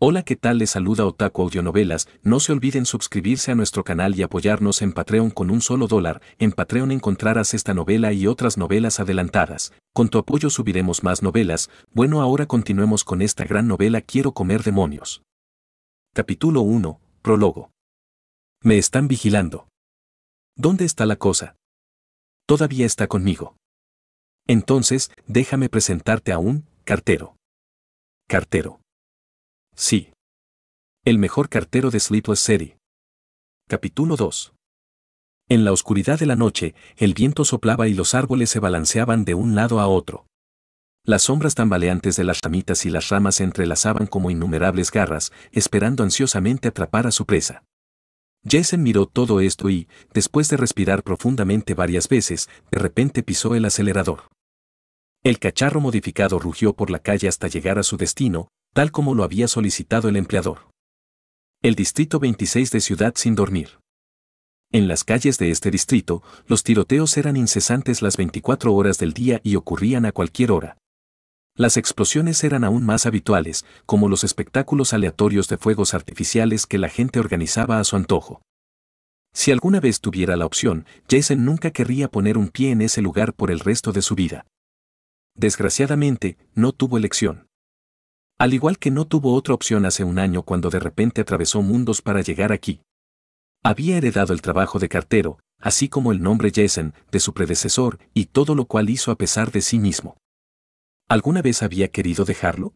Hola, ¿qué tal? Les saluda Otaku Audionovelas. No se olviden suscribirse a nuestro canal y apoyarnos en Patreon con un solo $1. En Patreon encontrarás esta novela y otras novelas adelantadas. Con tu apoyo subiremos más novelas. Bueno, ahora continuemos con esta gran novela Quiero comer demonios. Capítulo 1, Prólogo. Me están vigilando. ¿Dónde está la cosa? Todavía está conmigo. Entonces, déjame presentarte a un cartero. Cartero. Sí. El mejor cartero de Sleepless City. Capítulo 2. En la oscuridad de la noche, el viento soplaba y los árboles se balanceaban de un lado a otro. Las sombras tambaleantes de las ramitas y las ramas se entrelazaban como innumerables garras, esperando ansiosamente atrapar a su presa. Jason miró todo esto y, después de respirar profundamente varias veces, de repente pisó el acelerador. El cacharro modificado rugió por la calle hasta llegar a su destino, tal como lo había solicitado el empleador. El distrito 26 de Ciudad Sin Dormir. En las calles de este distrito, los tiroteos eran incesantes las 24 horas del día y ocurrían a cualquier hora. Las explosiones eran aún más habituales, como los espectáculos aleatorios de fuegos artificiales que la gente organizaba a su antojo. Si alguna vez tuviera la opción, Jason nunca querría poner un pie en ese lugar por el resto de su vida. Desgraciadamente, no tuvo elección. Al igual que no tuvo otra opción hace un año cuando de repente atravesó mundos para llegar aquí. Había heredado el trabajo de cartero, así como el nombre Jason, de su predecesor, y todo lo cual hizo a pesar de sí mismo. ¿Alguna vez había querido dejarlo?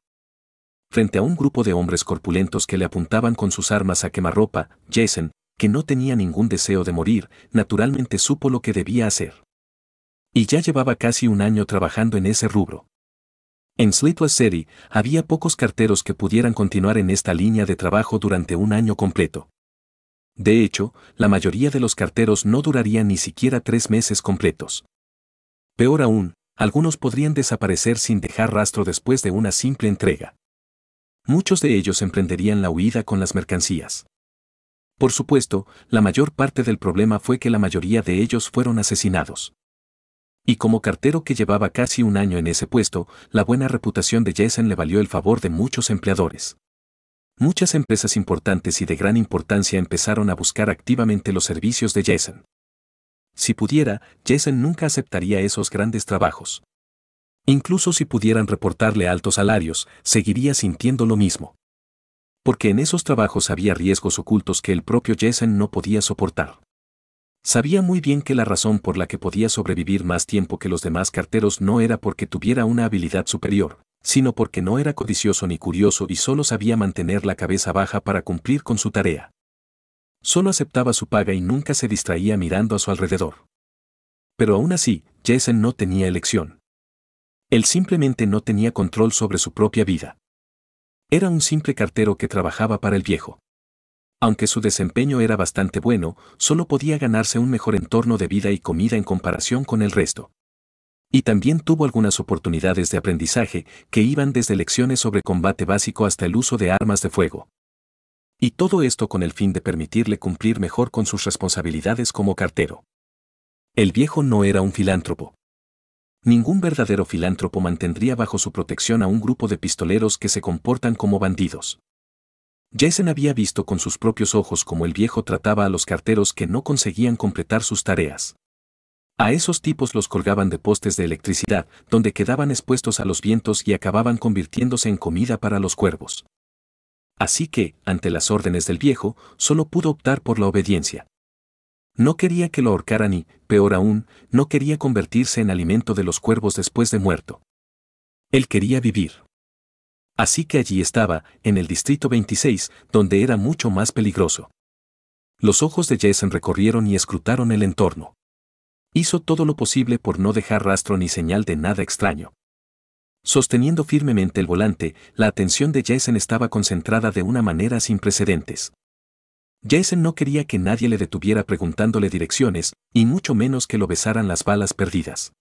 Frente a un grupo de hombres corpulentos que le apuntaban con sus armas a quemarropa, Jason, que no tenía ningún deseo de morir, naturalmente supo lo que debía hacer. Y ya llevaba casi un año trabajando en ese rubro. En Sleepless City, había pocos carteros que pudieran continuar en esta línea de trabajo durante un año completo. De hecho, la mayoría de los carteros no durarían ni siquiera 3 meses completos. Peor aún, algunos podrían desaparecer sin dejar rastro después de una simple entrega. Muchos de ellos emprenderían la huida con las mercancías. Por supuesto, la mayor parte del problema fue que la mayoría de ellos fueron asesinados. Y como cartero que llevaba casi un año en ese puesto, la buena reputación de Jason le valió el favor de muchos empleadores. Muchas empresas importantes y de gran importancia empezaron a buscar activamente los servicios de Jason. Si pudiera, Jason nunca aceptaría esos grandes trabajos. Incluso si pudieran reportarle altos salarios, seguiría sintiendo lo mismo. Porque en esos trabajos había riesgos ocultos que el propio Jason no podía soportar. Sabía muy bien que la razón por la que podía sobrevivir más tiempo que los demás carteros no era porque tuviera una habilidad superior, sino porque no era codicioso ni curioso y solo sabía mantener la cabeza baja para cumplir con su tarea. Solo aceptaba su paga y nunca se distraía mirando a su alrededor. Pero aún así, Jason no tenía elección. Él simplemente no tenía control sobre su propia vida. Era un simple cartero que trabajaba para el viejo. Aunque su desempeño era bastante bueno, solo podía ganarse un mejor entorno de vida y comida en comparación con el resto. Y también tuvo algunas oportunidades de aprendizaje que iban desde lecciones sobre combate básico hasta el uso de armas de fuego. Y todo esto con el fin de permitirle cumplir mejor con sus responsabilidades como cartero. El viejo no era un filántropo. Ningún verdadero filántropo mantendría bajo su protección a un grupo de pistoleros que se comportan como bandidos. Jason había visto con sus propios ojos cómo el viejo trataba a los carteros que no conseguían completar sus tareas. A esos tipos los colgaban de postes de electricidad, donde quedaban expuestos a los vientos y acababan convirtiéndose en comida para los cuervos. Así que, ante las órdenes del viejo, solo pudo optar por la obediencia. No quería que lo ahorcaran y, peor aún, no quería convertirse en alimento de los cuervos después de muerto. Él quería vivir. Así que allí estaba, en el distrito 26, donde era mucho más peligroso. Los ojos de Jason recorrieron y escrutaron el entorno. Hizo todo lo posible por no dejar rastro ni señal de nada extraño. Sosteniendo firmemente el volante, la atención de Jason estaba concentrada de una manera sin precedentes. Jason no quería que nadie le detuviera preguntándole direcciones, y mucho menos que lo besaran las balas perdidas.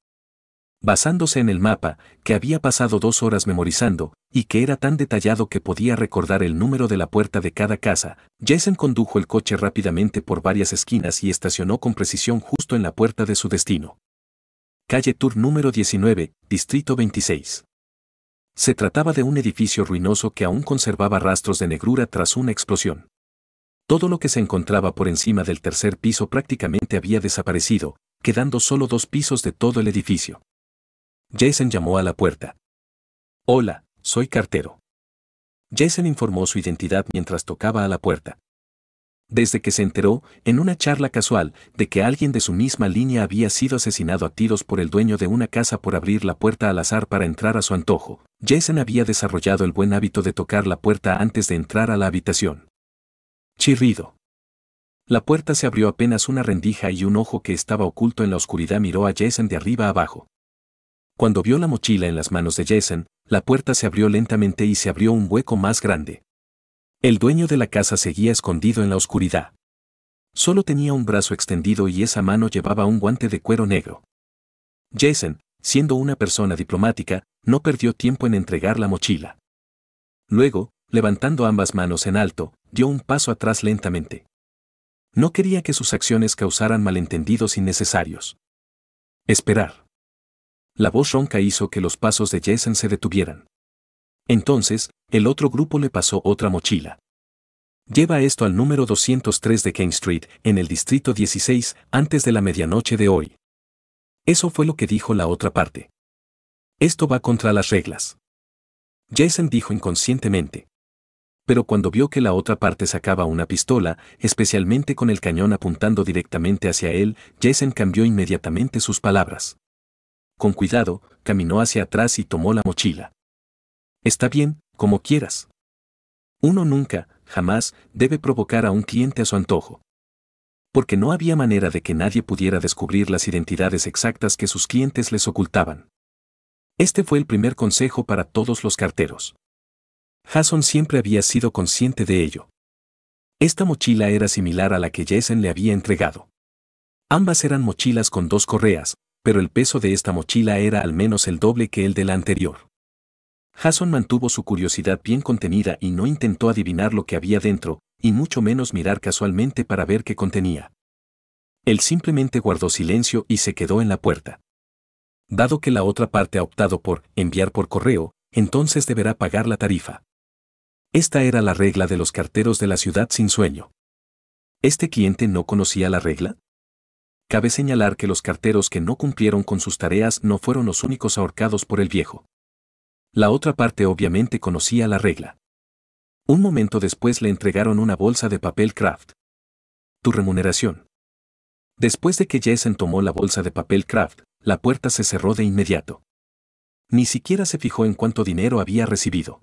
Basándose en el mapa, que había pasado 2 horas memorizando, y que era tan detallado que podía recordar el número de la puerta de cada casa, Jason condujo el coche rápidamente por varias esquinas y estacionó con precisión justo en la puerta de su destino. Calle Tour número 19, Distrito 26. Se trataba de un edificio ruinoso que aún conservaba rastros de negrura tras una explosión. Todo lo que se encontraba por encima del tercer piso prácticamente había desaparecido, quedando solo 2 pisos de todo el edificio. Jason llamó a la puerta. Hola, soy cartero. Jason informó su identidad mientras tocaba a la puerta. Desde que se enteró, en una charla casual, de que alguien de su misma línea había sido asesinado a tiros por el dueño de una casa por abrir la puerta al azar para entrar a su antojo, Jason había desarrollado el buen hábito de tocar la puerta antes de entrar a la habitación. Chirrido. La puerta se abrió apenas una rendija y un ojo que estaba oculto en la oscuridad miró a Jason de arriba a abajo. Cuando vio la mochila en las manos de Jason, la puerta se abrió lentamente y se abrió un hueco más grande. El dueño de la casa seguía escondido en la oscuridad. Solo tenía un brazo extendido y esa mano llevaba un guante de cuero negro. Jason, siendo una persona diplomática, no perdió tiempo en entregar la mochila. Luego, levantando ambas manos en alto, dio un paso atrás lentamente. No quería que sus acciones causaran malentendidos innecesarios. Esperar. La voz ronca hizo que los pasos de Jason se detuvieran. Entonces, el otro grupo le pasó otra mochila. Lleva esto al número 203 de King Street, en el distrito 16, antes de la medianoche de hoy. Eso fue lo que dijo la otra parte. Esto va contra las reglas. Jason dijo inconscientemente. Pero cuando vio que la otra parte sacaba una pistola, especialmente con el cañón apuntando directamente hacia él, Jason cambió inmediatamente sus palabras. Con cuidado, caminó hacia atrás y tomó la mochila. Está bien, como quieras. Uno nunca, jamás, debe provocar a un cliente a su antojo. Porque no había manera de que nadie pudiera descubrir las identidades exactas que sus clientes les ocultaban. Este fue el primer consejo para todos los carteros. Jason siempre había sido consciente de ello. Esta mochila era similar a la que Jason le había entregado. Ambas eran mochilas con 2 correas, pero el peso de esta mochila era al menos el doble que el de la anterior. Jason mantuvo su curiosidad bien contenida y no intentó adivinar lo que había dentro, y mucho menos mirar casualmente para ver qué contenía. Él simplemente guardó silencio y se quedó en la puerta. Dado que la otra parte ha optado por enviar por correo, entonces deberá pagar la tarifa. Esta era la regla de los carteros de la ciudad sin sueño. ¿Este cliente no conocía la regla? Cabe señalar que los carteros que no cumplieron con sus tareas no fueron los únicos ahorcados por el viejo. La otra parte obviamente conocía la regla. Un momento después le entregaron una bolsa de papel Kraft. Tu remuneración. Después de que Jason tomó la bolsa de papel Kraft, la puerta se cerró de inmediato. Ni siquiera se fijó en cuánto dinero había recibido.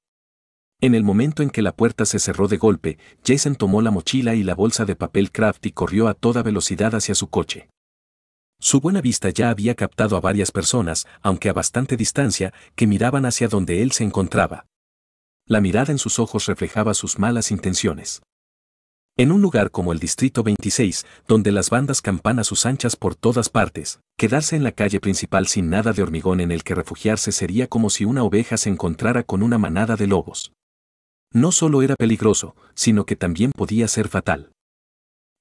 En el momento en que la puerta se cerró de golpe, Jason tomó la mochila y la bolsa de papel Kraft y corrió a toda velocidad hacia su coche. Su buena vista ya había captado a varias personas, aunque a bastante distancia, que miraban hacia donde él se encontraba. La mirada en sus ojos reflejaba sus malas intenciones. En un lugar como el Distrito 26, donde las bandas campan a sus anchas por todas partes, quedarse en la calle principal sin nada de hormigón en el que refugiarse sería como si una oveja se encontrara con una manada de lobos. No solo era peligroso, sino que también podía ser fatal.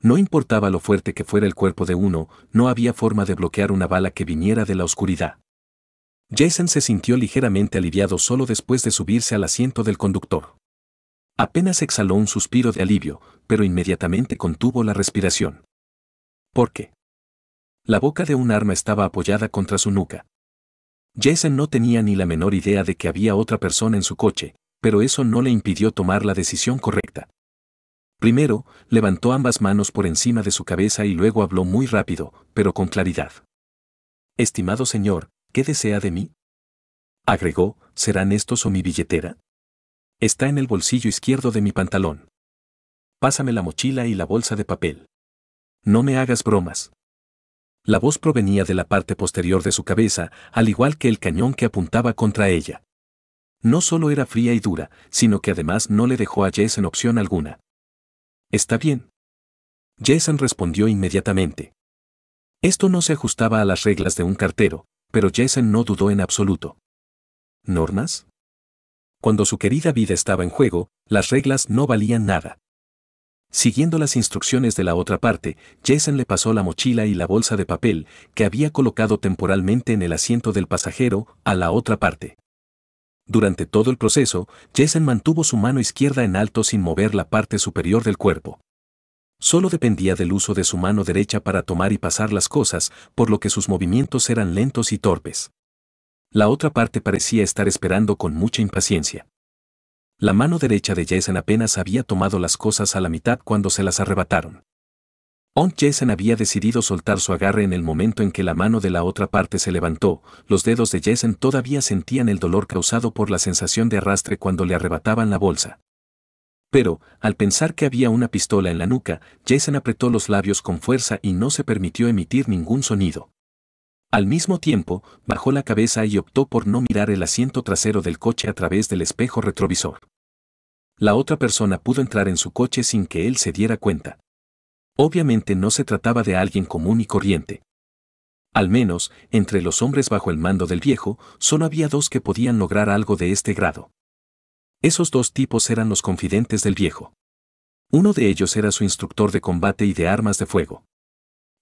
No importaba lo fuerte que fuera el cuerpo de uno, no había forma de bloquear una bala que viniera de la oscuridad. Jason se sintió ligeramente aliviado solo después de subirse al asiento del conductor. Apenas exhaló un suspiro de alivio, pero inmediatamente contuvo la respiración. ¿Por qué? La boca de un arma estaba apoyada contra su nuca. Jason no tenía ni la menor idea de que había otra persona en su coche, pero eso no le impidió tomar la decisión correcta. Primero, levantó ambas manos por encima de su cabeza y luego habló muy rápido, pero con claridad. Estimado señor, ¿qué desea de mí? Agregó, ¿serán estos o mi billetera? Está en el bolsillo izquierdo de mi pantalón. Pásame la mochila y la bolsa de papel. No me hagas bromas. La voz provenía de la parte posterior de su cabeza, al igual que el cañón que apuntaba contra ella. No solo era fría y dura, sino que además no le dejó a Jason opción alguna. Está bien. Jason respondió inmediatamente. Esto no se ajustaba a las reglas de un cartero, pero Jason no dudó en absoluto. ¿Normas? Cuando su querida vida estaba en juego, las reglas no valían nada. Siguiendo las instrucciones de la otra parte, Jason le pasó la mochila y la bolsa de papel, que había colocado temporalmente en el asiento del pasajero, a la otra parte. Durante todo el proceso, Jason mantuvo su mano izquierda en alto sin mover la parte superior del cuerpo. Solo dependía del uso de su mano derecha para tomar y pasar las cosas, por lo que sus movimientos eran lentos y torpes. La otra parte parecía estar esperando con mucha impaciencia. La mano derecha de Jason apenas había tomado las cosas a la mitad cuando se las arrebataron. Jason había decidido soltar su agarre en el momento en que la mano de la otra parte se levantó. Los dedos de Jason todavía sentían el dolor causado por la sensación de arrastre cuando le arrebataban la bolsa. Pero, al pensar que había una pistola en la nuca, Jason apretó los labios con fuerza y no se permitió emitir ningún sonido. Al mismo tiempo, bajó la cabeza y optó por no mirar el asiento trasero del coche a través del espejo retrovisor. La otra persona pudo entrar en su coche sin que él se diera cuenta. Obviamente no se trataba de alguien común y corriente. Al menos, entre los hombres bajo el mando del viejo, solo había dos que podían lograr algo de este grado. Esos dos tipos eran los confidentes del viejo. Uno de ellos era su instructor de combate y de armas de fuego.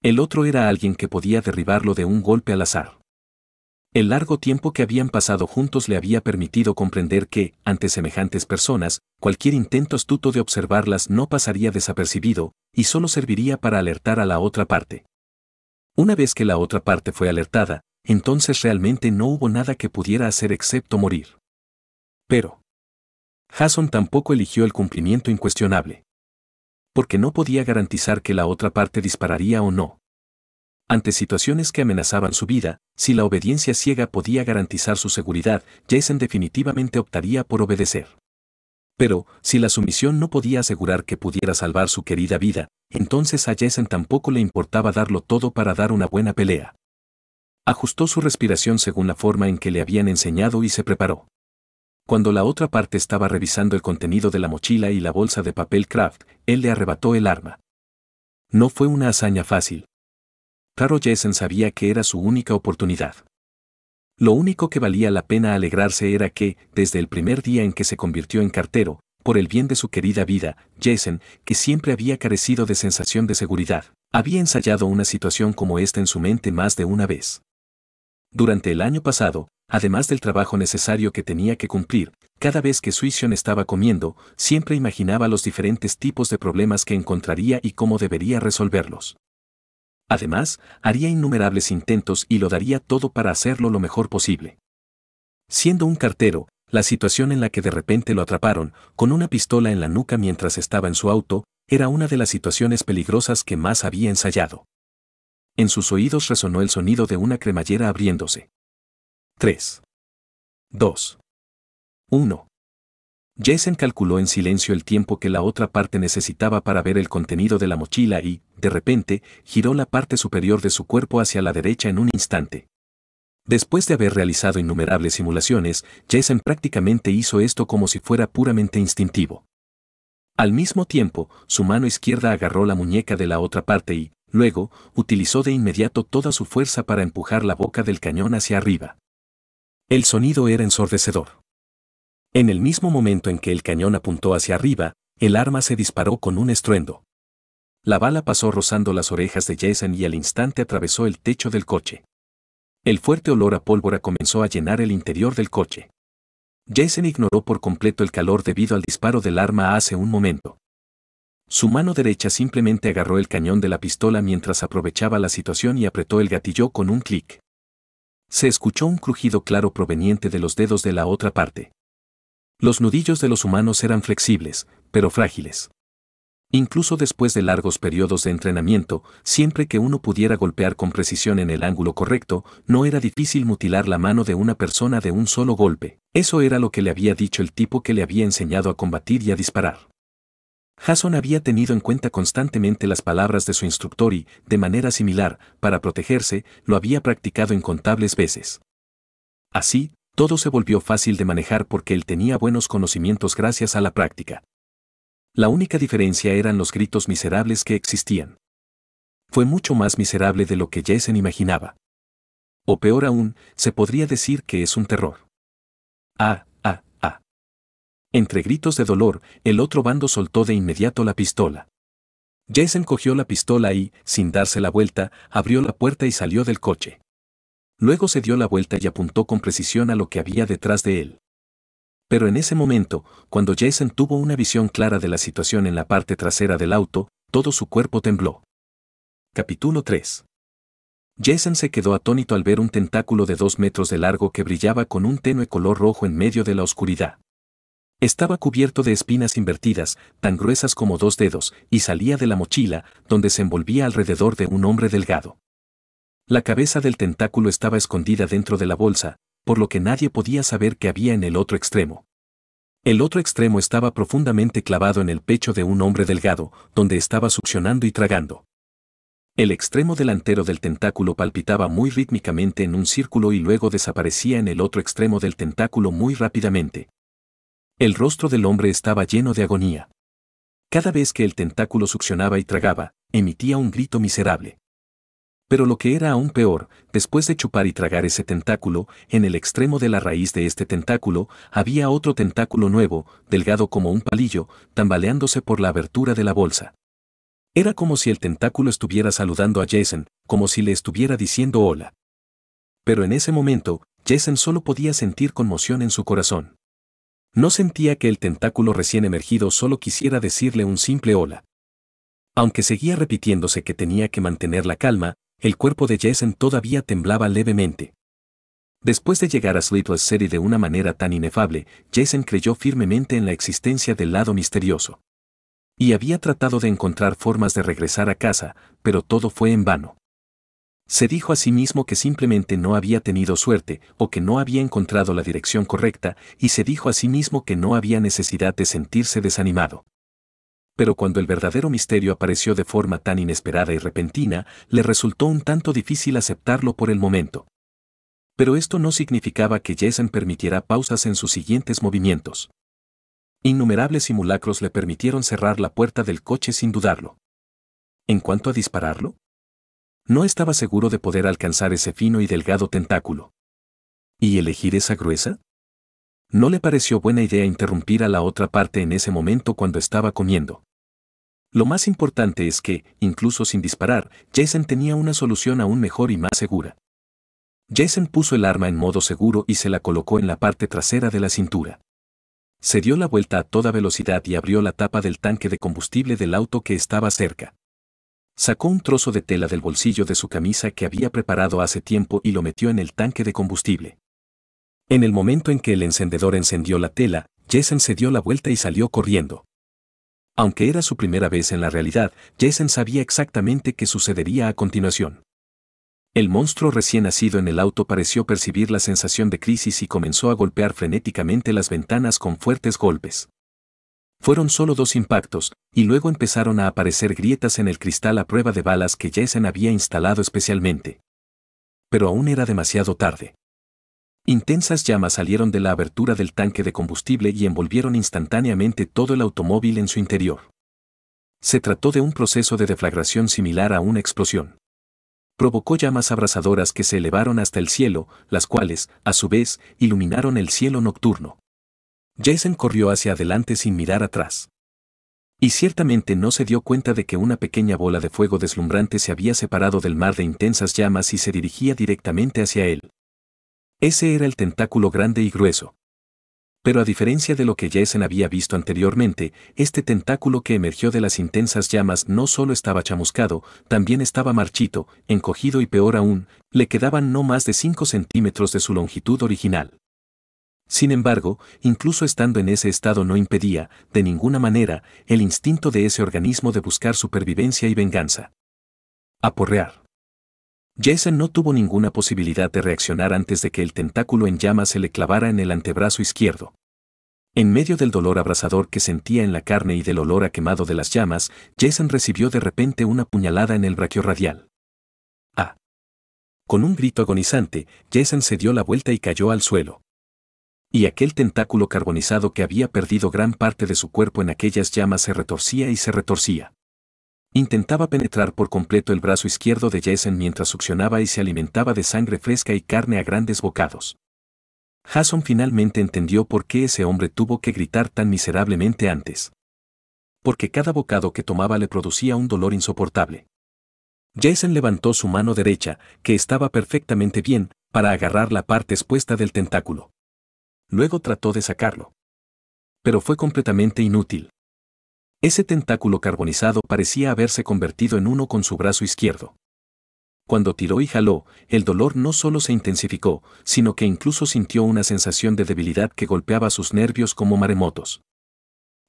El otro era alguien que podía derribarlo de un golpe al azar. El largo tiempo que habían pasado juntos le había permitido comprender que, ante semejantes personas, cualquier intento astuto de observarlas no pasaría desapercibido, y solo serviría para alertar a la otra parte. Una vez que la otra parte fue alertada, entonces realmente no hubo nada que pudiera hacer excepto morir. Pero Jason tampoco eligió el cumplimiento incuestionable. Porque no podía garantizar que la otra parte dispararía o no. Ante situaciones que amenazaban su vida, si la obediencia ciega podía garantizar su seguridad, Jason definitivamente optaría por obedecer. Pero, si la sumisión no podía asegurar que pudiera salvar su querida vida, entonces a Jason tampoco le importaba darlo todo para dar una buena pelea. Ajustó su respiración según la forma en que le habían enseñado y se preparó. Cuando la otra parte estaba revisando el contenido de la mochila y la bolsa de papel craft, él le arrebató el arma. No fue una hazaña fácil. Claro, Jason sabía que era su única oportunidad. Lo único que valía la pena alegrarse era que, desde el primer día en que se convirtió en cartero, por el bien de su querida vida, Jason, que siempre había carecido de sensación de seguridad, había ensayado una situación como esta en su mente más de una vez. Durante el año pasado, además del trabajo necesario que tenía que cumplir, cada vez que Suision estaba comiendo, siempre imaginaba los diferentes tipos de problemas que encontraría y cómo debería resolverlos. Además, haría innumerables intentos y lo daría todo para hacerlo lo mejor posible. Siendo un cartero, la situación en la que de repente lo atraparon, con una pistola en la nuca mientras estaba en su auto, era una de las situaciones peligrosas que más había ensayado. En sus oídos resonó el sonido de una cremallera abriéndose. 3, 2, 1. Jason calculó en silencio el tiempo que la otra parte necesitaba para ver el contenido de la mochila y, de repente, giró la parte superior de su cuerpo hacia la derecha en un instante. Después de haber realizado innumerables simulaciones, Jason prácticamente hizo esto como si fuera puramente instintivo. Al mismo tiempo, su mano izquierda agarró la muñeca de la otra parte y, luego, utilizó de inmediato toda su fuerza para empujar la boca del cañón hacia arriba. El sonido era ensordecedor. En el mismo momento en que el cañón apuntó hacia arriba, el arma se disparó con un estruendo. La bala pasó rozando las orejas de Jason y al instante atravesó el techo del coche. El fuerte olor a pólvora comenzó a llenar el interior del coche. Jason ignoró por completo el calor debido al disparo del arma hace un momento. Su mano derecha simplemente agarró el cañón de la pistola mientras aprovechaba la situación y apretó el gatillo con un clic. Se escuchó un crujido claro proveniente de los dedos de la otra parte. Los nudillos de los humanos eran flexibles, pero frágiles. Incluso después de largos periodos de entrenamiento, siempre que uno pudiera golpear con precisión en el ángulo correcto, no era difícil mutilar la mano de una persona de un solo golpe. Eso era lo que le había dicho el tipo que le había enseñado a combatir y a disparar. Jason había tenido en cuenta constantemente las palabras de su instructor y, de manera similar, para protegerse, lo había practicado incontables veces. Así, todo se volvió fácil de manejar porque él tenía buenos conocimientos gracias a la práctica. La única diferencia eran los gritos miserables que existían. Fue mucho más miserable de lo que Jason imaginaba. O peor aún, se podría decir que es un terror. Ah, ah, ah. Entre gritos de dolor, el otro bando soltó de inmediato la pistola. Jason cogió la pistola y, sin darse la vuelta, abrió la puerta y salió del coche. Luego se dio la vuelta y apuntó con precisión a lo que había detrás de él. Pero en ese momento, cuando Jason tuvo una visión clara de la situación en la parte trasera del auto, todo su cuerpo tembló. Capítulo 3. Jason se quedó atónito al ver un tentáculo de 2 metros de largo que brillaba con un tenue color rojo en medio de la oscuridad. Estaba cubierto de espinas invertidas, tan gruesas como 2 dedos, y salía de la mochila, donde se envolvía alrededor de un hombre delgado. La cabeza del tentáculo estaba escondida dentro de la bolsa, por lo que nadie podía saber qué había en el otro extremo. El otro extremo estaba profundamente clavado en el pecho de un hombre delgado, donde estaba succionando y tragando. El extremo delantero del tentáculo palpitaba muy rítmicamente en un círculo y luego desaparecía en el otro extremo del tentáculo muy rápidamente. El rostro del hombre estaba lleno de agonía. Cada vez que el tentáculo succionaba y tragaba, emitía un grito miserable. Pero lo que era aún peor, después de chupar y tragar ese tentáculo, en el extremo de la raíz de este tentáculo, había otro tentáculo nuevo, delgado como un palillo, tambaleándose por la abertura de la bolsa. Era como si el tentáculo estuviera saludando a Jason, como si le estuviera diciendo hola. Pero en ese momento, Jason solo podía sentir conmoción en su corazón. No sentía que el tentáculo recién emergido solo quisiera decirle un simple hola. Aunque seguía repitiéndose que tenía que mantener la calma, el cuerpo de Jason todavía temblaba levemente. Después de llegar a Sleepless City de una manera tan inefable, Jason creyó firmemente en la existencia del lado misterioso. Y había tratado de encontrar formas de regresar a casa, pero todo fue en vano. Se dijo a sí mismo que simplemente no había tenido suerte o que no había encontrado la dirección correcta, y se dijo a sí mismo que no había necesidad de sentirse desanimado. Pero cuando el verdadero misterio apareció de forma tan inesperada y repentina, le resultó un tanto difícil aceptarlo por el momento. Pero esto no significaba que Jason permitiera pausas en sus siguientes movimientos. Innumerables simulacros le permitieron cerrar la puerta del coche sin dudarlo. En cuanto a dispararlo, no estaba seguro de poder alcanzar ese fino y delgado tentáculo. ¿Y elegir esa gruesa? No le pareció buena idea interrumpir a la otra parte en ese momento cuando estaba comiendo. Lo más importante es que, incluso sin disparar, Jason tenía una solución aún mejor y más segura. Jason puso el arma en modo seguro y se la colocó en la parte trasera de la cintura. Se dio la vuelta a toda velocidad y abrió la tapa del tanque de combustible del auto que estaba cerca. Sacó un trozo de tela del bolsillo de su camisa que había preparado hace tiempo y lo metió en el tanque de combustible. En el momento en que el encendedor encendió la tela, Jason se dio la vuelta y salió corriendo. Aunque era su primera vez en la realidad, Jason sabía exactamente qué sucedería a continuación. El monstruo recién nacido en el auto pareció percibir la sensación de crisis y comenzó a golpear frenéticamente las ventanas con fuertes golpes. Fueron solo 2 impactos, y luego empezaron a aparecer grietas en el cristal a prueba de balas que Jason había instalado especialmente. Pero aún era demasiado tarde. Intensas llamas salieron de la abertura del tanque de combustible y envolvieron instantáneamente todo el automóvil en su interior. Se trató de un proceso de deflagración similar a una explosión. Provocó llamas abrasadoras que se elevaron hasta el cielo, las cuales, a su vez, iluminaron el cielo nocturno. Jason corrió hacia adelante sin mirar atrás. Y ciertamente no se dio cuenta de que una pequeña bola de fuego deslumbrante se había separado del mar de intensas llamas y se dirigía directamente hacia él. Ese era el tentáculo grande y grueso. Pero a diferencia de lo que Jason había visto anteriormente, este tentáculo que emergió de las intensas llamas no solo estaba chamuscado, también estaba marchito, encogido y peor aún, le quedaban no más de 5 centímetros de su longitud original. Sin embargo, incluso estando en ese estado no impedía, de ninguna manera, el instinto de ese organismo de buscar supervivencia y venganza. Aporrear. Jason no tuvo ninguna posibilidad de reaccionar antes de que el tentáculo en llamas se le clavara en el antebrazo izquierdo. En medio del dolor abrasador que sentía en la carne y del olor a quemado de las llamas, Jason recibió de repente una puñalada en el braquiorradial. ¡Ah! Con un grito agonizante, Jason se dio la vuelta y cayó al suelo. Y aquel tentáculo carbonizado que había perdido gran parte de su cuerpo en aquellas llamas se retorcía y se retorcía. Intentaba penetrar por completo el brazo izquierdo de Jason mientras succionaba y se alimentaba de sangre fresca y carne a grandes bocados. Jason finalmente entendió por qué ese hombre tuvo que gritar tan miserablemente antes. Porque cada bocado que tomaba le producía un dolor insoportable. Jason levantó su mano derecha, que estaba perfectamente bien, para agarrar la parte expuesta del tentáculo. Luego trató de sacarlo. Pero fue completamente inútil. Ese tentáculo carbonizado parecía haberse convertido en uno con su brazo izquierdo. Cuando tiró y jaló, el dolor no solo se intensificó, sino que incluso sintió una sensación de debilidad que golpeaba sus nervios como maremotos.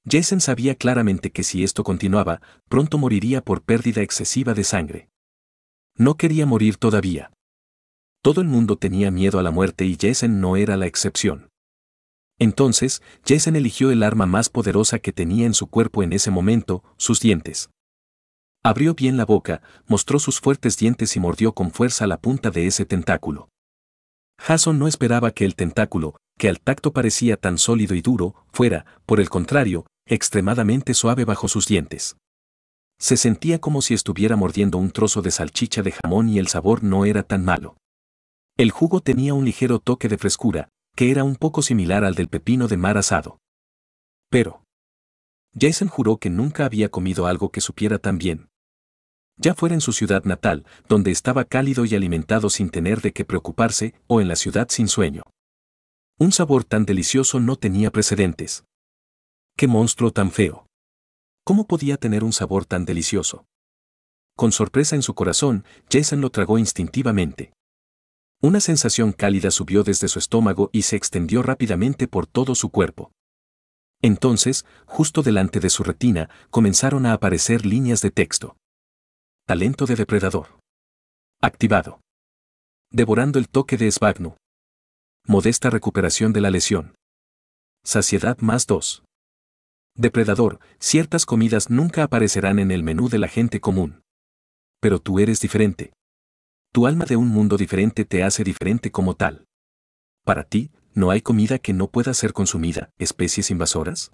Jason sabía claramente que si esto continuaba, pronto moriría por pérdida excesiva de sangre. No quería morir todavía. Todo el mundo tenía miedo a la muerte y Jason no era la excepción. Entonces, Jason eligió el arma más poderosa que tenía en su cuerpo en ese momento, sus dientes. Abrió bien la boca, mostró sus fuertes dientes y mordió con fuerza la punta de ese tentáculo. Jason no esperaba que el tentáculo, que al tacto parecía tan sólido y duro, fuera, por el contrario, extremadamente suave bajo sus dientes. Se sentía como si estuviera mordiendo un trozo de salchicha de jamón y el sabor no era tan malo. El jugo tenía un ligero toque de frescura, que era un poco similar al del pepino de mar asado. Pero Jason juró que nunca había comido algo que supiera tan bien. Ya fuera en su ciudad natal, donde estaba cálido y alimentado sin tener de qué preocuparse, o en la ciudad sin sueño. Un sabor tan delicioso no tenía precedentes. ¡Qué monstruo tan feo! ¿Cómo podía tener un sabor tan delicioso? Con sorpresa en su corazón, Jason lo tragó instintivamente. Una sensación cálida subió desde su estómago y se extendió rápidamente por todo su cuerpo. Entonces, justo delante de su retina, comenzaron a aparecer líneas de texto. Talento de depredador. Activado. Devorando el toque de Svagnu. Modesta recuperación de la lesión. Saciedad más 2. Depredador, ciertas comidas nunca aparecerán en el menú de la gente común. Pero tú eres diferente. Tu alma de un mundo diferente te hace diferente como tal. Para ti, ¿no hay comida que no pueda ser consumida, especies invasoras?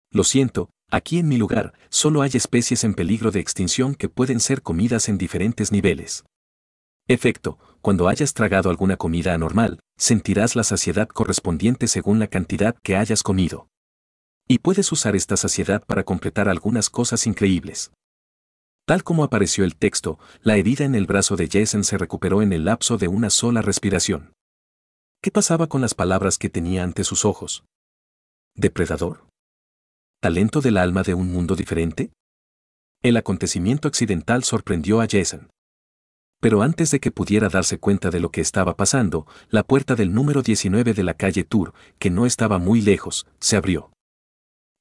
Lo siento, aquí en mi lugar, solo hay especies en peligro de extinción que pueden ser comidas en diferentes niveles. Efecto, cuando hayas tragado alguna comida anormal, sentirás la saciedad correspondiente según la cantidad que hayas comido. Y puedes usar esta saciedad para completar algunas cosas increíbles. Tal como apareció el texto, la herida en el brazo de Jason se recuperó en el lapso de una sola respiración. ¿Qué pasaba con las palabras que tenía ante sus ojos? ¿Depredador? ¿Talento del alma de un mundo diferente? El acontecimiento accidental sorprendió a Jason. Pero antes de que pudiera darse cuenta de lo que estaba pasando, la puerta del número 19 de la calle Tour, que no estaba muy lejos, se abrió.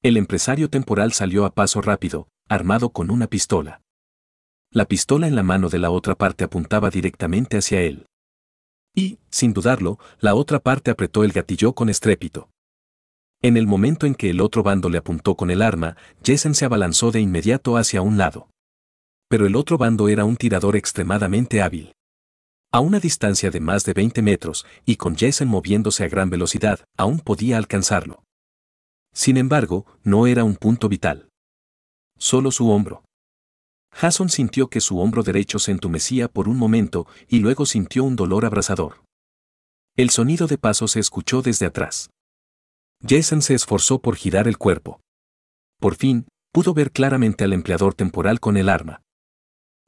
El empresario temporal salió a paso rápido, armado con una pistola. La pistola en la mano de la otra parte apuntaba directamente hacia él. Y, sin dudarlo, la otra parte apretó el gatillo con estrépito. En el momento en que el otro bando le apuntó con el arma, Jason se abalanzó de inmediato hacia un lado. Pero el otro bando era un tirador extremadamente hábil. A una distancia de más de 20 metros, y con Jason moviéndose a gran velocidad, aún podía alcanzarlo. Sin embargo, no era un punto vital. Solo su hombro. Jason sintió que su hombro derecho se entumecía por un momento y luego sintió un dolor abrasador. El sonido de pasos se escuchó desde atrás. Jason se esforzó por girar el cuerpo. Por fin, pudo ver claramente al empleador temporal con el arma.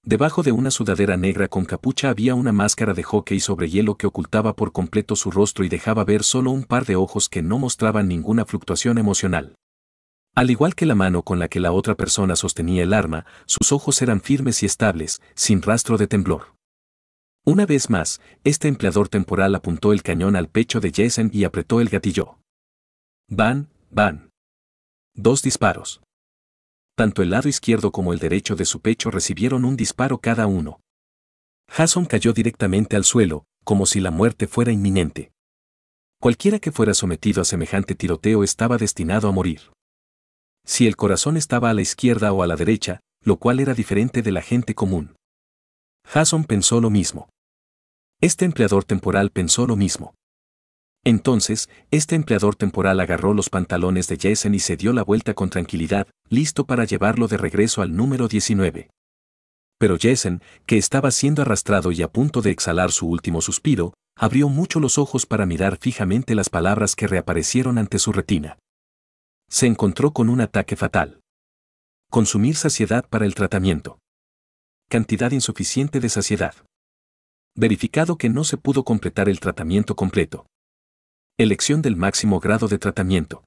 Debajo de una sudadera negra con capucha había una máscara de hockey sobre hielo que ocultaba por completo su rostro y dejaba ver solo un par de ojos que no mostraban ninguna fluctuación emocional. Al igual que la mano con la que la otra persona sostenía el arma, sus ojos eran firmes y estables, sin rastro de temblor. Una vez más, este empleador temporal apuntó el cañón al pecho de Jason y apretó el gatillo. Van. 2 disparos. Tanto el lado izquierdo como el derecho de su pecho recibieron un disparo cada uno. Jason cayó directamente al suelo, como si la muerte fuera inminente. Cualquiera que fuera sometido a semejante tiroteo estaba destinado a morir. Si el corazón estaba a la izquierda o a la derecha, lo cual era diferente de la gente común. Jason pensó lo mismo. Este empleador temporal pensó lo mismo. Entonces, este empleador temporal agarró los pantalones de Jason y se dio la vuelta con tranquilidad, listo para llevarlo de regreso al número 19. Pero Jason, que estaba siendo arrastrado y a punto de exhalar su último suspiro, abrió mucho los ojos para mirar fijamente las palabras que reaparecieron ante su retina. Se encontró con un ataque fatal. Consumir saciedad para el tratamiento. Cantidad insuficiente de saciedad. Verificado que no se pudo completar el tratamiento completo. Elección del máximo grado de tratamiento.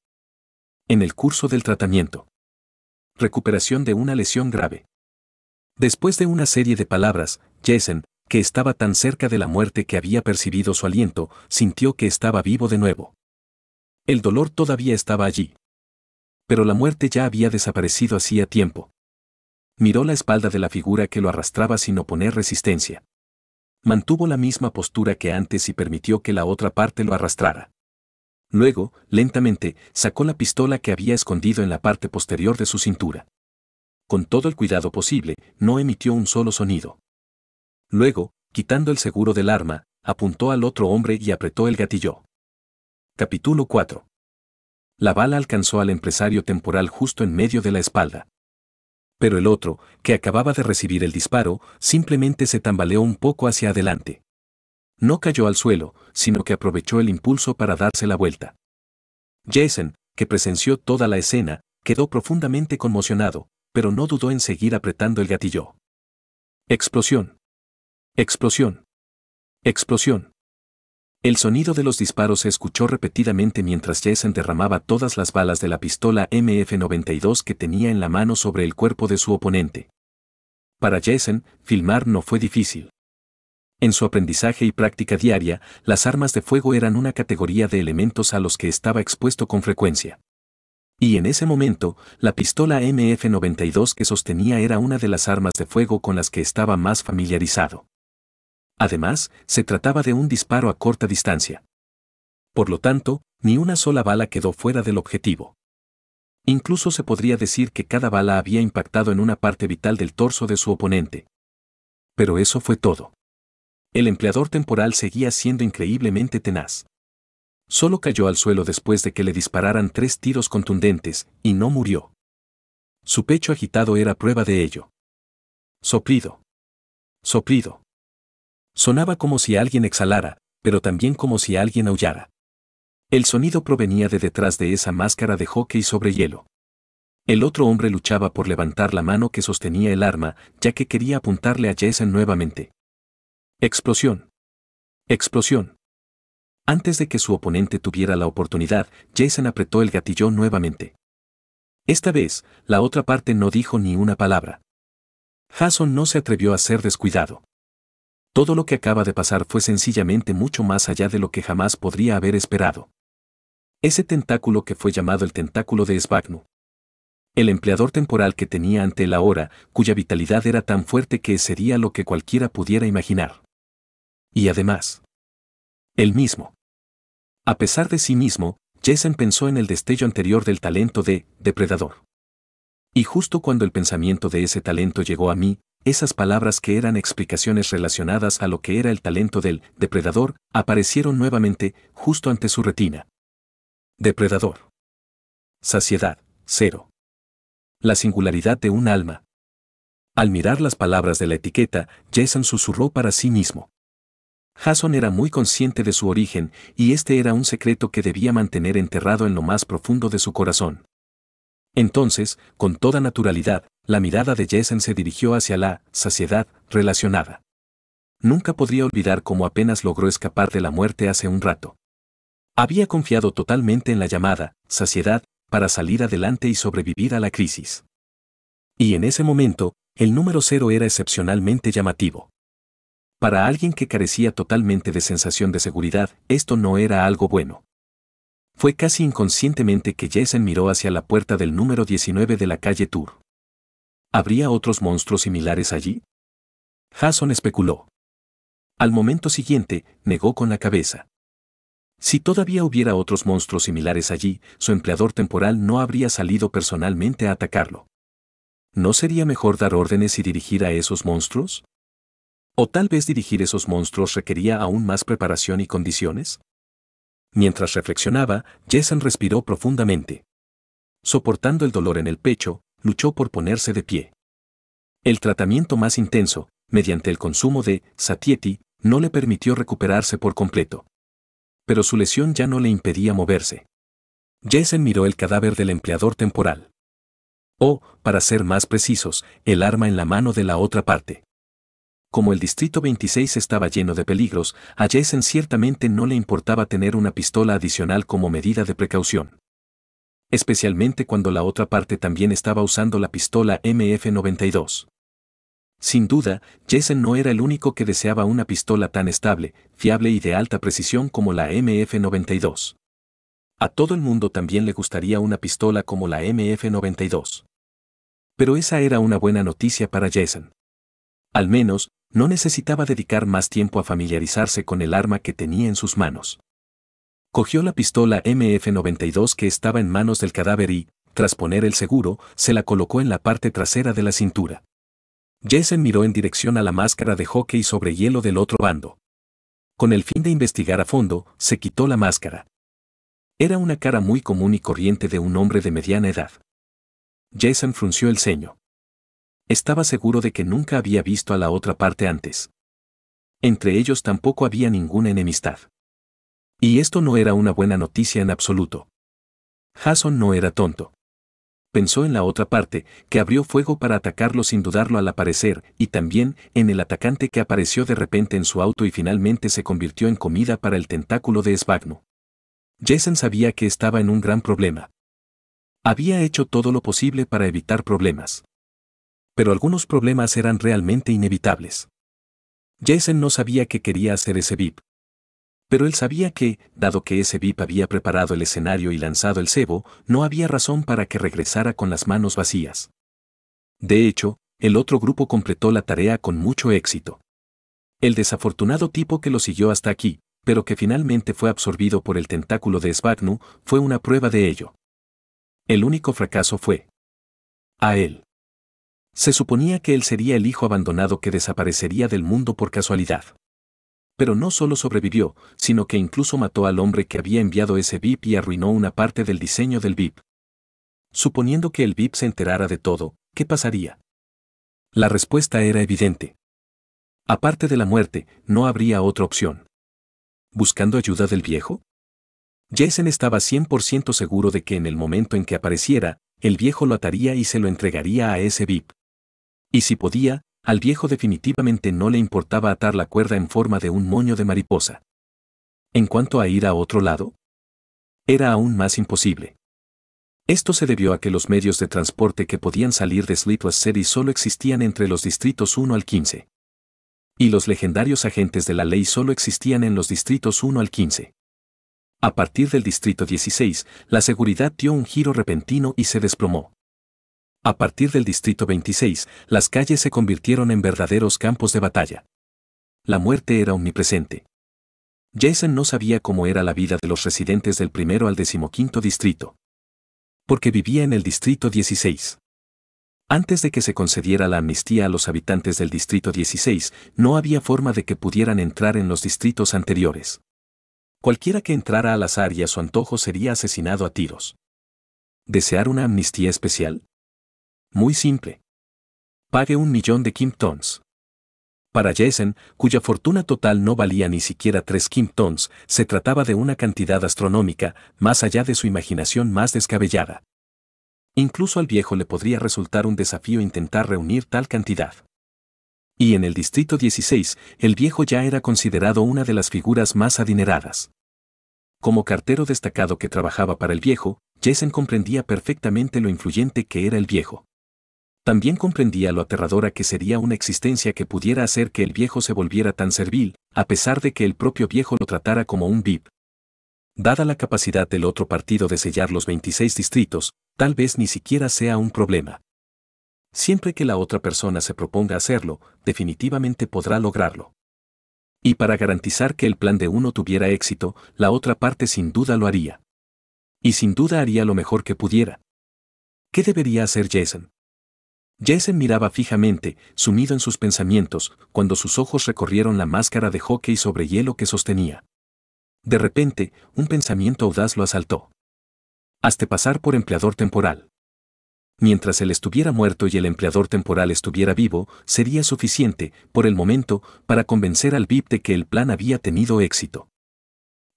En el curso del tratamiento. Recuperación de una lesión grave. Después de una serie de palabras, Jason, que estaba tan cerca de la muerte que había percibido su aliento, sintió que estaba vivo de nuevo. El dolor todavía estaba allí. Pero la muerte ya había desaparecido hacía tiempo. Miró la espalda de la figura que lo arrastraba sin oponer resistencia. Mantuvo la misma postura que antes y permitió que la otra parte lo arrastrara. Luego, lentamente, sacó la pistola que había escondido en la parte posterior de su cintura. Con todo el cuidado posible, no emitió un solo sonido. Luego, quitando el seguro del arma, apuntó al otro hombre y apretó el gatillo. Capítulo 4. La bala alcanzó al empresario temporal justo en medio de la espalda. Pero el otro, que acababa de recibir el disparo, simplemente se tambaleó un poco hacia adelante. No cayó al suelo, sino que aprovechó el impulso para darse la vuelta. Jason, que presenció toda la escena, quedó profundamente conmocionado, pero no dudó en seguir apretando el gatillo. Explosión. Explosión. Explosión. El sonido de los disparos se escuchó repetidamente mientras Jason derramaba todas las balas de la pistola MF-92 que tenía en la mano sobre el cuerpo de su oponente. Para Jason, filmar no fue difícil. En su aprendizaje y práctica diaria, las armas de fuego eran una categoría de elementos a los que estaba expuesto con frecuencia. Y en ese momento, la pistola MF-92 que sostenía era una de las armas de fuego con las que estaba más familiarizado. Además, se trataba de un disparo a corta distancia. Por lo tanto, ni una sola bala quedó fuera del objetivo. Incluso se podría decir que cada bala había impactado en una parte vital del torso de su oponente. Pero eso fue todo. El empleador temporal seguía siendo increíblemente tenaz. Solo cayó al suelo después de que le dispararan 3 tiros contundentes, y no murió. Su pecho agitado era prueba de ello. Soplido. Soplido. Sonaba como si alguien exhalara, pero también como si alguien aullara. El sonido provenía de detrás de esa máscara de hockey sobre hielo. El otro hombre luchaba por levantar la mano que sostenía el arma, ya que quería apuntarle a Jason nuevamente. Explosión. Explosión. Antes de que su oponente tuviera la oportunidad, Jason apretó el gatillo nuevamente. Esta vez, la otra parte no dijo ni una palabra. Jason no se atrevió a ser descuidado. Todo lo que acaba de pasar fue sencillamente mucho más allá de lo que jamás podría haber esperado. Ese tentáculo que fue llamado el tentáculo de Svagnu. El empleador temporal que tenía ante él ahora, cuya vitalidad era tan fuerte que sería lo que cualquiera pudiera imaginar. Y además, él mismo. A pesar de sí mismo, Jason pensó en el destello anterior del talento de depredador. Y justo cuando el pensamiento de ese talento llegó a mí, esas palabras que eran explicaciones relacionadas a lo que era el talento del depredador, aparecieron nuevamente, justo ante su retina. Depredador. Saciedad, 0. La singularidad de un alma. Al mirar las palabras de la etiqueta, Jason susurró para sí mismo. Jason era muy consciente de su origen, y este era un secreto que debía mantener enterrado en lo más profundo de su corazón. Entonces, con toda naturalidad, la mirada de Jason se dirigió hacia la saciedad relacionada. Nunca podría olvidar cómo apenas logró escapar de la muerte hace un rato. Había confiado totalmente en la llamada saciedad para salir adelante y sobrevivir a la crisis. Y en ese momento, el número 0 era excepcionalmente llamativo. Para alguien que carecía totalmente de sensación de seguridad, esto no era algo bueno. Fue casi inconscientemente que Jason miró hacia la puerta del número 19 de la calle Tour. ¿Habría otros monstruos similares allí? Jason especuló. Al momento siguiente, negó con la cabeza. Si todavía hubiera otros monstruos similares allí, su empleador temporal no habría salido personalmente a atacarlo. ¿No sería mejor dar órdenes y dirigir a esos monstruos? ¿O tal vez dirigir esos monstruos requería aún más preparación y condiciones? Mientras reflexionaba, Jason respiró profundamente. Soportando el dolor en el pecho, luchó por ponerse de pie. El tratamiento más intenso, mediante el consumo de Satiety, no le permitió recuperarse por completo. Pero su lesión ya no le impedía moverse. Jason miró el cadáver del empleador temporal. O, para ser más precisos, el arma en la mano de la otra parte. Como el Distrito 26 estaba lleno de peligros, a Jason ciertamente no le importaba tener una pistola adicional como medida de precaución. especialmente cuando la otra parte también estaba usando la pistola MF-92. Sin duda, Jason no era el único que deseaba una pistola tan estable, fiable y de alta precisión como la MF-92. A todo el mundo también le gustaría una pistola como la MF-92. Pero esa era una buena noticia para Jason. Al menos, no necesitaba dedicar más tiempo a familiarizarse con el arma que tenía en sus manos. Cogió la pistola MF-92 que estaba en manos del cadáver y, tras poner el seguro, se la colocó en la parte trasera de la cintura. Jason miró en dirección a la máscara de hockey sobre hielo del otro bando. Con el fin de investigar a fondo, se quitó la máscara. Era una cara muy común y corriente de un hombre de mediana edad. Jason frunció el ceño. Estaba seguro de que nunca había visto a la otra parte antes. Entre ellos tampoco había ninguna enemistad. Y esto no era una buena noticia en absoluto. Jason no era tonto. Pensó en la otra parte, que abrió fuego para atacarlo sin dudarlo al aparecer, y también en el atacante que apareció de repente en su auto y finalmente se convirtió en comida para el tentáculo de Spagnu. Jason sabía que estaba en un gran problema. Había hecho todo lo posible para evitar problemas. Pero algunos problemas eran realmente inevitables. Jason no sabía qué quería hacer ese VIP. Pero él sabía que, dado que ese VIP había preparado el escenario y lanzado el cebo, no había razón para que regresara con las manos vacías. De hecho, el otro grupo completó la tarea con mucho éxito. El desafortunado tipo que lo siguió hasta aquí, pero que finalmente fue absorbido por el tentáculo de Spagnu, fue una prueba de ello. El único fracaso fue a él. Se suponía que él sería el hijo abandonado que desaparecería del mundo por casualidad. Pero no solo sobrevivió, sino que incluso mató al hombre que había enviado ese VIP y arruinó una parte del diseño del VIP. Suponiendo que el VIP se enterara de todo, ¿qué pasaría? La respuesta era evidente. Aparte de la muerte, no habría otra opción. ¿Buscando ayuda del viejo? Jason estaba 100% seguro de que en el momento en que apareciera, el viejo lo ataría y se lo entregaría a ese VIP. Y si podía, al viejo definitivamente no le importaba atar la cuerda en forma de un moño de mariposa. En cuanto a ir a otro lado, era aún más imposible. Esto se debió a que los medios de transporte que podían salir de Sleepless City solo existían entre los distritos 1 al 15. Y los legendarios agentes de la ley solo existían en los distritos 1 al 15. A partir del distrito 16, la seguridad dio un giro repentino y se desplomó. A partir del distrito 26, las calles se convirtieron en verdaderos campos de batalla. La muerte era omnipresente. Jason no sabía cómo era la vida de los residentes del primero al 15º distrito. Porque vivía en el distrito 16. Antes de que se concediera la amnistía a los habitantes del distrito 16, no había forma de que pudieran entrar en los distritos anteriores. Cualquiera que entrara al azar y a su antojo sería asesinado a tiros. ¿Desear una amnistía especial? Muy simple. Pague 1.000.000 de Kimptons. Para Jason, cuya fortuna total no valía ni siquiera 3 Kimptons, se trataba de una cantidad astronómica, más allá de su imaginación más descabellada. Incluso al viejo le podría resultar un desafío intentar reunir tal cantidad. Y en el distrito 16, el viejo ya era considerado una de las figuras más adineradas. Como cartero destacado que trabajaba para el viejo, Jason comprendía perfectamente lo influyente que era el viejo. También comprendía lo aterradora que sería una existencia que pudiera hacer que el viejo se volviera tan servil, a pesar de que el propio viejo lo tratara como un VIP. Dada la capacidad del otro partido de sellar los 26 distritos, tal vez ni siquiera sea un problema. Siempre que la otra persona se proponga hacerlo, definitivamente podrá lograrlo. Y para garantizar que el plan de uno tuviera éxito, la otra parte sin duda lo haría. Y sin duda haría lo mejor que pudiera. ¿Qué debería hacer Jason? Jason miraba fijamente, sumido en sus pensamientos, cuando sus ojos recorrieron la máscara de hockey sobre hielo que sostenía. De repente, un pensamiento audaz lo asaltó. Hazte pasar por empleador temporal. Mientras él estuviera muerto y el empleador temporal estuviera vivo, sería suficiente, por el momento, para convencer al VIP de que el plan había tenido éxito.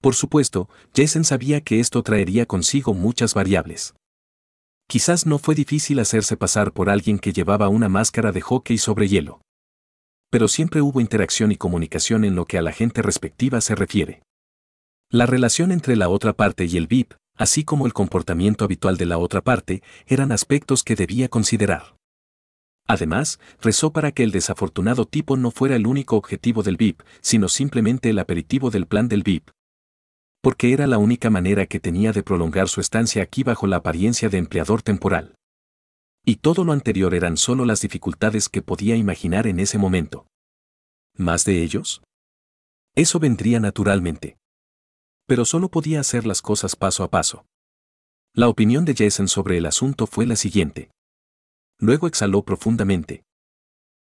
Por supuesto, Jason sabía que esto traería consigo muchas variables. Quizás no fue difícil hacerse pasar por alguien que llevaba una máscara de hockey sobre hielo. Pero siempre hubo interacción y comunicación en lo que a la gente respectiva se refiere. La relación entre la otra parte y el VIP, así como el comportamiento habitual de la otra parte, eran aspectos que debía considerar. Además, rezó para que el desafortunado tipo no fuera el único objetivo del VIP, sino simplemente el aperitivo del plan del VIP. Porque era la única manera que tenía de prolongar su estancia aquí bajo la apariencia de empleador temporal. Y todo lo anterior eran solo las dificultades que podía imaginar en ese momento. ¿Más de ellos? Eso vendría naturalmente. Pero solo podía hacer las cosas paso a paso. La opinión de Jason sobre el asunto fue la siguiente. Luego exhaló profundamente.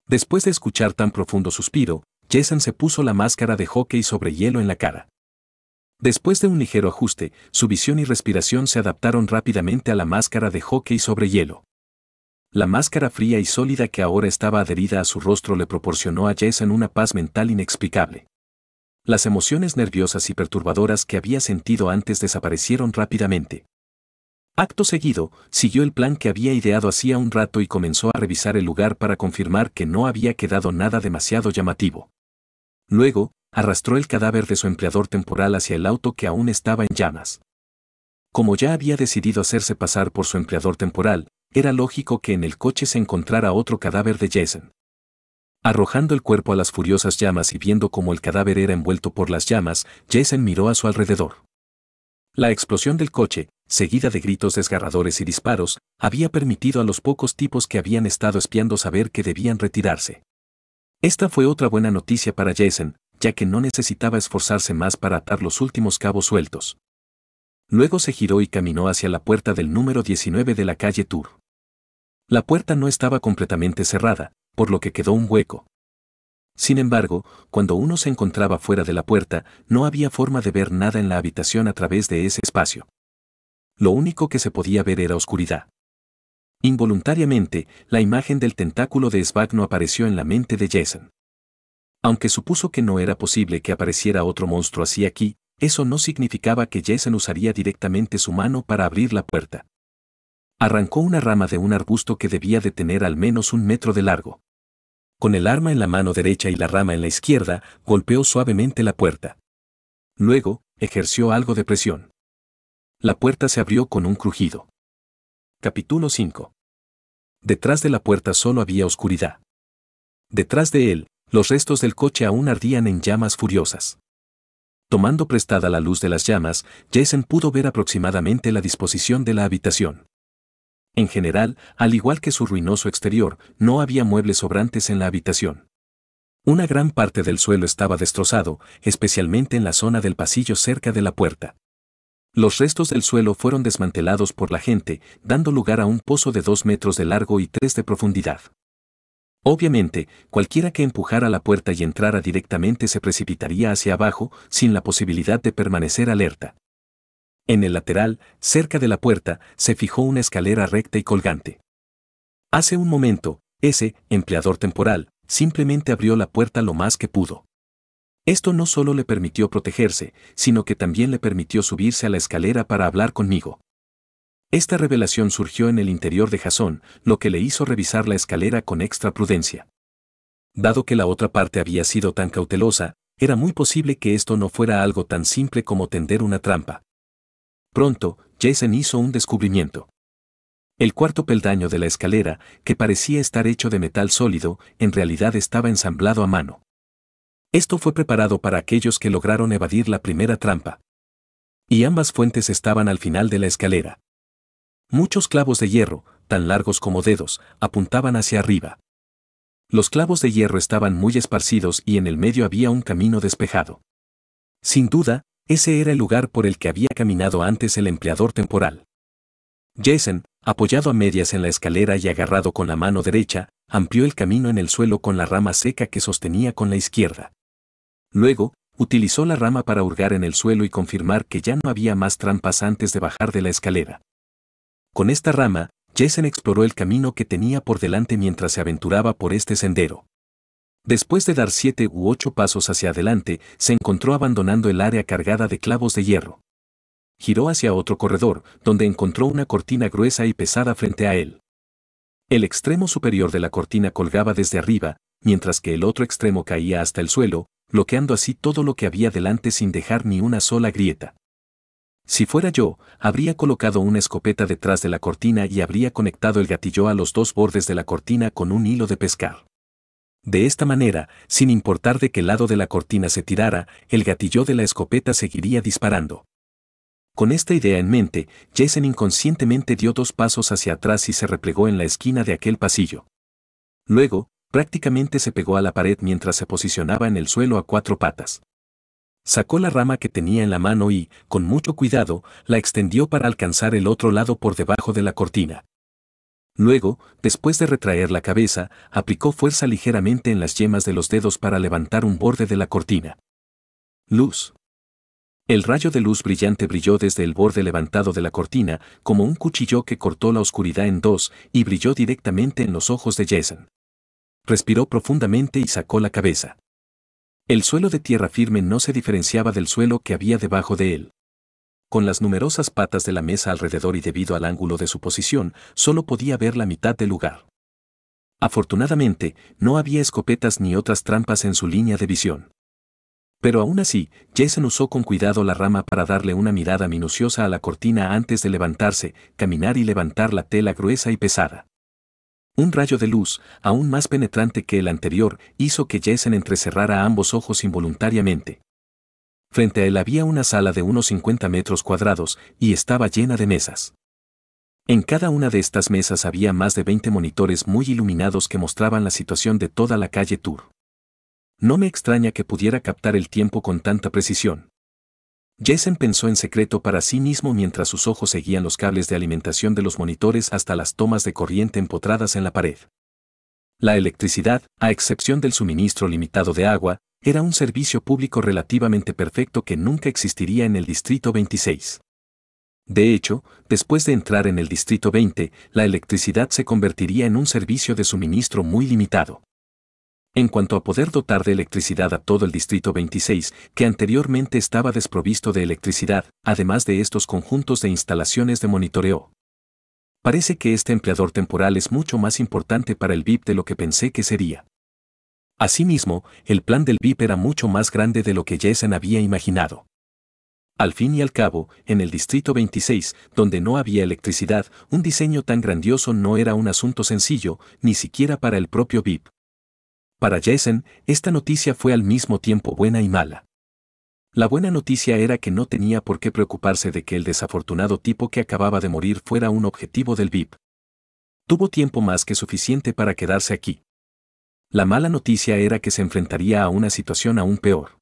Después de escuchar tan profundo suspiro, Jason se puso la máscara de hockey sobre hielo en la cara. Después de un ligero ajuste, su visión y respiración se adaptaron rápidamente a la máscara de hockey sobre hielo. La máscara fría y sólida que ahora estaba adherida a su rostro le proporcionó a Jason una paz mental inexplicable. Las emociones nerviosas y perturbadoras que había sentido antes desaparecieron rápidamente. Acto seguido, siguió el plan que había ideado hacía un rato y comenzó a revisar el lugar para confirmar que no había quedado nada demasiado llamativo. Luego, arrastró el cadáver de su empleador temporal hacia el auto que aún estaba en llamas. Como ya había decidido hacerse pasar por su empleador temporal, era lógico que en el coche se encontrara otro cadáver de Jason. Arrojando el cuerpo a las furiosas llamas y viendo cómo el cadáver era envuelto por las llamas, Jason miró a su alrededor. La explosión del coche, seguida de gritos desgarradores y disparos, había permitido a los pocos tipos que habían estado espiando saber que debían retirarse. Esta fue otra buena noticia para Jason, ya que no necesitaba esforzarse más para atar los últimos cabos sueltos. Luego se giró y caminó hacia la puerta del número 19 de la calle Tour. La puerta no estaba completamente cerrada, por lo que quedó un hueco. Sin embargo, cuando uno se encontraba fuera de la puerta, no había forma de ver nada en la habitación a través de ese espacio. Lo único que se podía ver era oscuridad. Involuntariamente, la imagen del tentáculo de Svagno apareció en la mente de Jason. Aunque supuso que no era posible que apareciera otro monstruo así aquí, eso no significaba que Jason usaría directamente su mano para abrir la puerta. Arrancó una rama de un arbusto que debía de tener al menos 1 metro de largo. Con el arma en la mano derecha y la rama en la izquierda, golpeó suavemente la puerta. Luego, ejerció algo de presión. La puerta se abrió con un crujido. Capítulo 5. Detrás de la puerta solo había oscuridad. Detrás de él, los restos del coche aún ardían en llamas furiosas. Tomando prestada la luz de las llamas, Jason pudo ver aproximadamente la disposición de la habitación. En general, al igual que su ruinoso exterior, no había muebles sobrantes en la habitación. Una gran parte del suelo estaba destrozado, especialmente en la zona del pasillo cerca de la puerta. Los restos del suelo fueron desmantelados por la gente, dando lugar a un pozo de 2 metros de largo y 3 de profundidad. Obviamente, cualquiera que empujara la puerta y entrara directamente se precipitaría hacia abajo, sin la posibilidad de permanecer alerta. En el lateral, cerca de la puerta, se fijó una escalera recta y colgante. Hace un momento, ese empleador temporal simplemente abrió la puerta lo más que pudo. Esto no solo le permitió protegerse, sino que también le permitió subirse a la escalera para hablar conmigo. Esta revelación surgió en el interior de Jason, lo que le hizo revisar la escalera con extra prudencia. Dado que la otra parte había sido tan cautelosa, era muy posible que esto no fuera algo tan simple como tender una trampa. Pronto, Jason hizo un descubrimiento. El cuarto peldaño de la escalera, que parecía estar hecho de metal sólido, en realidad estaba ensamblado a mano. Esto fue preparado para aquellos que lograron evadir la primera trampa. Y ambas fuentes estaban al final de la escalera. Muchos clavos de hierro, tan largos como dedos, apuntaban hacia arriba. Los clavos de hierro estaban muy esparcidos y en el medio había un camino despejado. Sin duda, ese era el lugar por el que había caminado antes el empleador temporal. Jason, apoyado a medias en la escalera y agarrado con la mano derecha, amplió el camino en el suelo con la rama seca que sostenía con la izquierda. Luego, utilizó la rama para hurgar en el suelo y confirmar que ya no había más trampas antes de bajar de la escalera. Con esta rama, Jason exploró el camino que tenía por delante mientras se aventuraba por este sendero. Después de dar 7 u 8 pasos hacia adelante, se encontró abandonando el área cargada de clavos de hierro. Giró hacia otro corredor, donde encontró una cortina gruesa y pesada frente a él. El extremo superior de la cortina colgaba desde arriba, mientras que el otro extremo caía hasta el suelo, bloqueando así todo lo que había delante sin dejar ni una sola grieta. Si fuera yo, habría colocado una escopeta detrás de la cortina y habría conectado el gatillo a los dos bordes de la cortina con un hilo de pescar. De esta manera, sin importar de qué lado de la cortina se tirara, el gatillo de la escopeta seguiría disparando. Con esta idea en mente, Jason inconscientemente dio 2 pasos hacia atrás y se replegó en la esquina de aquel pasillo. Luego, prácticamente se pegó a la pared mientras se posicionaba en el suelo a 4 patas. Sacó la rama que tenía en la mano y, con mucho cuidado, la extendió para alcanzar el otro lado por debajo de la cortina. Luego, después de retraer la cabeza, aplicó fuerza ligeramente en las yemas de los dedos para levantar un borde de la cortina. Luz. El rayo de luz brillante brilló desde el borde levantado de la cortina, como un cuchillo que cortó la oscuridad en dos, y brilló directamente en los ojos de Jason. Respiró profundamente y sacó la cabeza. El suelo de tierra firme no se diferenciaba del suelo que había debajo de él. Con las numerosas patas de la mesa alrededor y debido al ángulo de su posición, solo podía ver la mitad del lugar. Afortunadamente, no había escopetas ni otras trampas en su línea de visión. Pero aún así, Jason usó con cuidado la rama para darle una mirada minuciosa a la cortina antes de levantarse, caminar y levantar la tela gruesa y pesada. Un rayo de luz, aún más penetrante que el anterior, hizo que Jason entrecerrara ambos ojos involuntariamente. Frente a él había una sala de unos 50 metros cuadrados y estaba llena de mesas. En cada una de estas mesas había más de 20 monitores muy iluminados que mostraban la situación de toda la calle Tour. No me extraña que pudiera captar el tiempo con tanta precisión. Jason pensó en secreto para sí mismo mientras sus ojos seguían los cables de alimentación de los monitores hasta las tomas de corriente empotradas en la pared. La electricidad, a excepción del suministro limitado de agua, era un servicio público relativamente perfecto que nunca existiría en el Distrito 26. De hecho, después de entrar en el Distrito 20, la electricidad se convertiría en un servicio de suministro muy limitado. En cuanto a poder dotar de electricidad a todo el Distrito 26, que anteriormente estaba desprovisto de electricidad, además de estos conjuntos de instalaciones de monitoreo. Parece que este empleador temporal es mucho más importante para el VIP de lo que pensé que sería. Asimismo, el plan del VIP era mucho más grande de lo que Jason había imaginado. Al fin y al cabo, en el Distrito 26, donde no había electricidad, un diseño tan grandioso no era un asunto sencillo, ni siquiera para el propio VIP. Para Jason, esta noticia fue al mismo tiempo buena y mala. La buena noticia era que no tenía por qué preocuparse de que el desafortunado tipo que acababa de morir fuera un objetivo del VIP. Tuvo tiempo más que suficiente para quedarse aquí. La mala noticia era que se enfrentaría a una situación aún peor.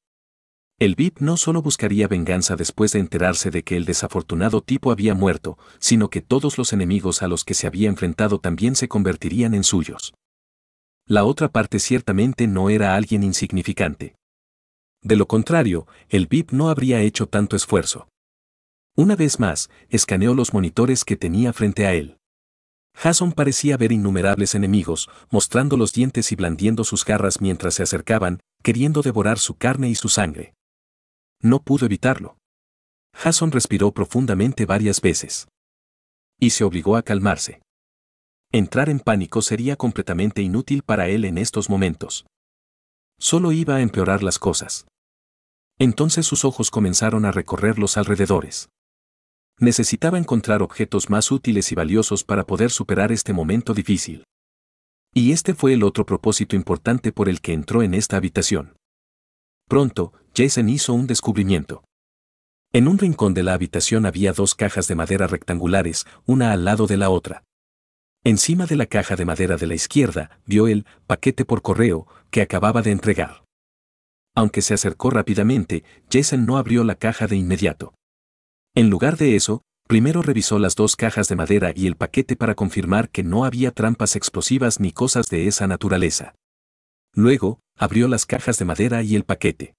El VIP no solo buscaría venganza después de enterarse de que el desafortunado tipo había muerto, sino que todos los enemigos a los que se había enfrentado también se convertirían en suyos. La otra parte ciertamente no era alguien insignificante. De lo contrario, el VIP no habría hecho tanto esfuerzo. Una vez más, escaneó los monitores que tenía frente a él. Jason parecía ver innumerables enemigos, mostrando los dientes y blandiendo sus garras mientras se acercaban, queriendo devorar su carne y su sangre. No pudo evitarlo. Jason respiró profundamente varias veces. Y se obligó a calmarse. Entrar en pánico sería completamente inútil para él en estos momentos. Solo iba a empeorar las cosas. Entonces sus ojos comenzaron a recorrer los alrededores. Necesitaba encontrar objetos más útiles y valiosos para poder superar este momento difícil. Y este fue el otro propósito importante por el que entró en esta habitación. Pronto, Jason hizo un descubrimiento. En un rincón de la habitación había 2 cajas de madera rectangulares, una al lado de la otra. Encima de la caja de madera de la izquierda, vio el paquete por correo que acababa de entregar. Aunque se acercó rápidamente, Jason no abrió la caja de inmediato. En lugar de eso, primero revisó las 2 cajas de madera y el paquete para confirmar que no había trampas explosivas ni cosas de esa naturaleza. Luego, abrió las cajas de madera y el paquete.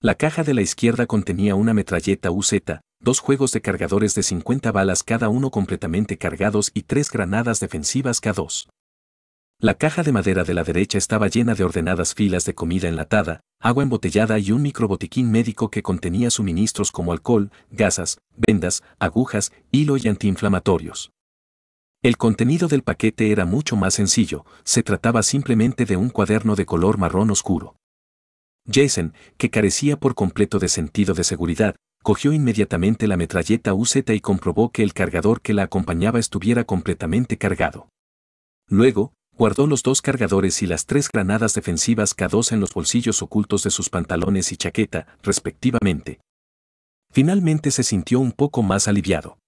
La caja de la izquierda contenía una metralleta UZ, 2 juegos de cargadores de 50 balas cada uno completamente cargados y 3 granadas defensivas K2. La caja de madera de la derecha estaba llena de ordenadas filas de comida enlatada, agua embotellada y un microbotiquín médico que contenía suministros como alcohol, gasas, vendas, agujas, hilo y antiinflamatorios. El contenido del paquete era mucho más sencillo, se trataba simplemente de un cuaderno de color marrón oscuro. Jason, que carecía por completo de sentido de seguridad, cogió inmediatamente la metralleta UZ y comprobó que el cargador que la acompañaba estuviera completamente cargado. Luego, guardó los 2 cargadores y las 3 granadas defensivas K2 en los bolsillos ocultos de sus pantalones y chaqueta, respectivamente. Finalmente se sintió un poco más aliviado.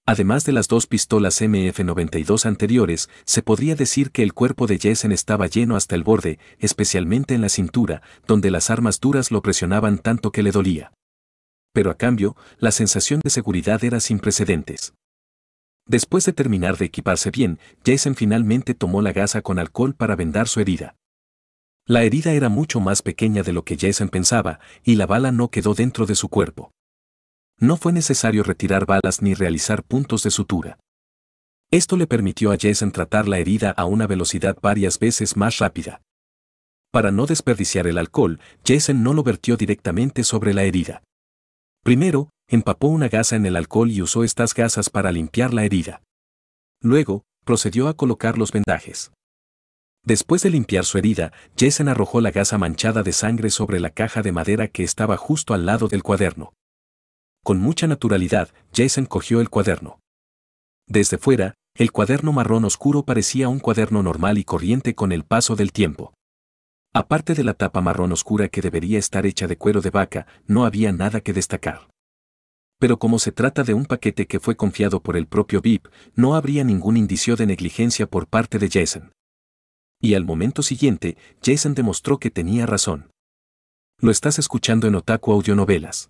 Además de las 2 pistolas MF92 anteriores, se podría decir que el cuerpo de Jason estaba lleno hasta el borde, especialmente en la cintura, donde las armas duras lo presionaban tanto que le dolía. Pero a cambio, la sensación de seguridad era sin precedentes. Después de terminar de equiparse bien, Jason finalmente tomó la gasa con alcohol para vendar su herida. La herida era mucho más pequeña de lo que Jason pensaba, y la bala no quedó dentro de su cuerpo. No fue necesario retirar balas ni realizar puntos de sutura. Esto le permitió a Jason tratar la herida a una velocidad varias veces más rápida. Para no desperdiciar el alcohol, Jason no lo vertió directamente sobre la herida. Primero, empapó una gasa en el alcohol y usó estas gasas para limpiar la herida. Luego, procedió a colocar los vendajes. Después de limpiar su herida, Jason arrojó la gasa manchada de sangre sobre la caja de madera que estaba justo al lado del cuaderno. Con mucha naturalidad, Jason cogió el cuaderno. Desde fuera, el cuaderno marrón oscuro parecía un cuaderno normal y corriente con el paso del tiempo. Aparte de la tapa marrón oscura que debería estar hecha de cuero de vaca, no había nada que destacar. Pero como se trata de un paquete que fue confiado por el propio VIP, no habría ningún indicio de negligencia por parte de Jason. Y al momento siguiente, Jason demostró que tenía razón. Lo estás escuchando en Otaku Audionovelas.